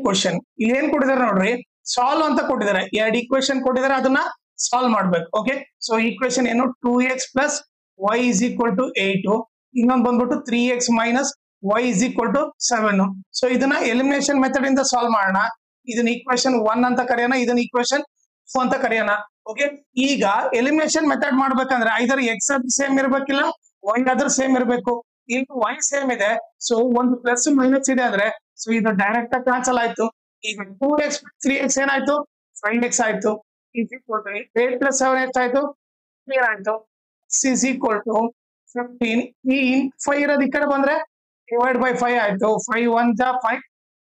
Question ಇಲ್ಲಿ ಏನ್ ಕೊಟ್ಟಿದ್ದಾರೆ ನೋಡ್ರಿ, ಸಾಲ್ವ್ ಅಂತ ಕೊಟ್ಟಿದ್ದಾರೆ. 2 ಈಕ್ವೇಶನ್ ಕೊಟ್ಟಿದ್ದಾರೆ, ಅದನ್ನ ಸಾಲ್ವ್ ಮಾಡ್ಬೇಕು. ಓಕೆ, ಸೊ ಈಕ್ವೇಶನ್ ಏನು, 2x plus y is equal to 8, ಇನ್ನೊಂದು ಬಂದ್ಬಿಟ್ಟು 3x minus y is equal to 7. So ಇದನ್ನ ಎಲಿಮಿನೇಷನ್ ಮೆಥಡ್ ಇಂದ ಸಾಲ್ವ್ ಮಾಡೋಣ. ಇದನ್ನ ಈಕ್ವೇಶನ್ 1 ಅಂತ ಕರೆಯೋಣ, ಇದನ್ನ ಈಕ್ವೇಶನ್ 2 ಅಂತ ಕರೆಯೋಣ. ಓಕೆ, ಈಗ ಎಲಿಮಿನೇಷನ್ ಮೆಥಡ್ ಮಾಡ್ಬೇಕಂದ್ರೆ ಐದರ್ ಎಕ್ಸ್ ಆದ್ರೂ ಸೇಮ್ ಇರ್ಬೇಕಿಲ್ಲ ವೈ ಆದ್ರೂ ಸೇಮ್ ಇರ್ಬೇಕು. ಈಗ ವೈ ಸೇಮ್ ಇದೆ, ಸೊ ಒಂದು ಪ್ಲಸ್ ಮೈನಸ್ ಇದೆ ಅಂದ್ರೆ ಸೊ ಇದು ಡೈರೆಕ್ಟ್ ಆಗಿ ಕ್ಯಾನ್ಸಲ್ ಆಯ್ತು. ಈಗ 2x 3x ಏನಾಯ್ತು, 5x ಆಯ್ತು. 8 ಪ್ಲಸ್ 7 ಎಷ್ಟಾಯ್ತು, 3 ಆಯ್ತು. x is equal to 15. ಈ 5 ಇರೋದು ಈ ಕಡೆ ಬಂದ್ರೆ ಡಿವೈಡ್ ಬೈ 5 ಆಯ್ತು. 5 1 5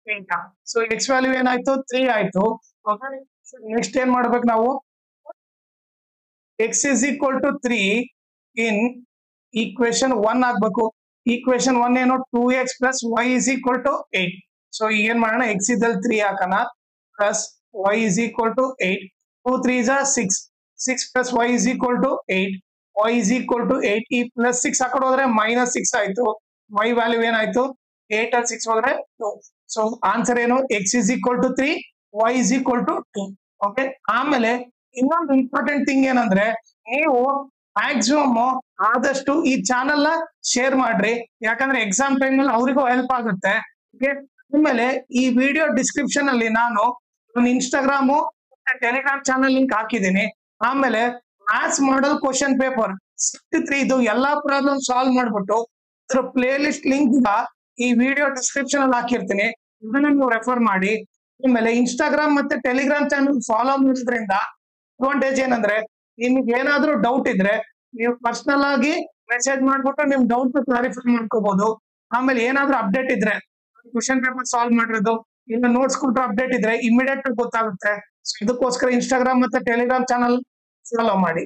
8. ಸೊ x ವ್ಯಾಲ್ಯೂ ಏನಾಯ್ತು, 3 ಆಯ್ತು. ನೆಕ್ಸ್ಟ್ ಏನ್ ಮಾಡ್ಬೇಕು ನಾವು, x is equal to 3 in equation 1 ಆಗ್ಬೇಕು. ಈಕ್ವೇಶನ್ 1 ಏನು, 2x plus y is equal to 8. So ಈಗ ಏನ್ ಮಾಡೋಣ, x ಇದ್ದಲ್ಲಿ 3 ಹಾಕೋಣ plus y is equal to 8. 2 3s are 6. 6 plus y is equal to 8. y is equal to 8. ಈ plus 6 ಹಾಕೊಂಡು ಹೋದ್ರೆ ಮೈನಸ್ 6 ಆಯ್ತು. y ವ್ಯಾಲ್ಯೂ ಏನಾಯ್ತು, 8 ಅಲ್ಲಿ 6 ಹೋದ್ರೆ 2. ಸೊ ಆನ್ಸರ್ ಏನು, x is equal to 3, y is equal to 2. Okay, ಆಮೇಲೆ ಇನ್ನೊಂದು ಇಂಪಾರ್ಟೆಂಟ್ ಥಿಂಗ್ ಏನಂದ್ರೆ, ನೀವು ಮ್ಯಾಕ್ಸಿಮಮ್ ಆದಷ್ಟು ಈ ಚಾನೆಲ್ ನ ಶೇರ್ ಮಾಡ್ರಿ, ಯಾಕಂದ್ರೆ ಎಕ್ಸಾಮ್ ಟೈಮ್ ಅಲ್ಲಿ ಅವರಿಗೂ ಹೆಲ್ಪ್ ಆಗುತ್ತೆ. ಆಮೇಲೆ ಈ ವಿಡಿಯೋ ಡಿಸ್ಕ್ರಿಪ್ಷನ್ ಅಲ್ಲಿ ನಾನು ಇನ್ಸ್ಟಾಗ್ರಾಮು ಟೆಲಿಗ್ರಾಮ್ ಚಾನಲ್ ಲಿಂಕ್ ಹಾಕಿದ್ದೀನಿ. ಆಮೇಲೆ ಮ್ಯಾಥ್ಸ್ ಮಾಡಲ್ ಕ್ವಶನ್ ಪೇಪರ್ 63 ಇದು ಎಲ್ಲಾ ಪ್ರಾಬ್ಲಮ್ ಸಾಲ್ವ್ ಮಾಡ್ಬಿಟ್ಟು ಅದ್ರ ಪ್ಲೇ ಲಿಸ್ಟ್ ಲಿಂಕ್ ಈ ವಿಡಿಯೋ ಡಿಸ್ಕ್ರಿಪ್ಷನ್ ಅಲ್ಲಿ ಹಾಕಿರ್ತೀನಿ, ಇದನ್ನ ನೀವು ರೆಫರ್ ಮಾಡಿ. ಆಮೇಲೆ ಇನ್ಸ್ಟಾಗ್ರಾಮ್ ಮತ್ತೆ ಟೆಲಿಗ್ರಾಮ್ ಚಾನಲ್ ಫಾಲೋ ಮಾಡೋದ್ರಿಂದ ಅಡ್ವಾಂಟೇಜ್ ಏನಂದ್ರೆ, ನಿಮ್ಗೆ ಏನಾದ್ರೂ ಡೌಟ್ ಇದ್ರೆ ನೀವು ಪರ್ಸನಲ್ ಆಗಿ ಮೆಸೇಜ್ ಮಾಡ್ಬಿಟ್ಟು ನಿಮ್ ಡೌಟ್ ಕ್ಲಾರಿಫೈ ಮಾಡ್ಕೋಬಹುದು. ಆಮೇಲೆ ಏನಾದ್ರೂ ಅಪ್ಡೇಟ್ ಇದ್ರೆ, ಕ್ವಶನ್ ಪೇಪರ್ ಸಾಲ್ವ್ ಮಾಡಿರೋದು ಇಲ್ಲ ನೋಟ್ಸ್ ಕೊಟ್ಟರೆ ಅಪ್ಡೇಟ್ ಇದ್ರೆ ಇಮಿಡಿಯೇಟ್ ಗೊತ್ತಾಗುತ್ತೆ. ಇದಕ್ಕೋಸ್ಕರ ಇನ್ಸ್ಟಾಗ್ರಾಮ್ ಮತ್ತೆ ಟೆಲಿಗ್ರಾಮ್ ಚಾನಲ್ ಫಾಲೋ ಮಾಡಿ.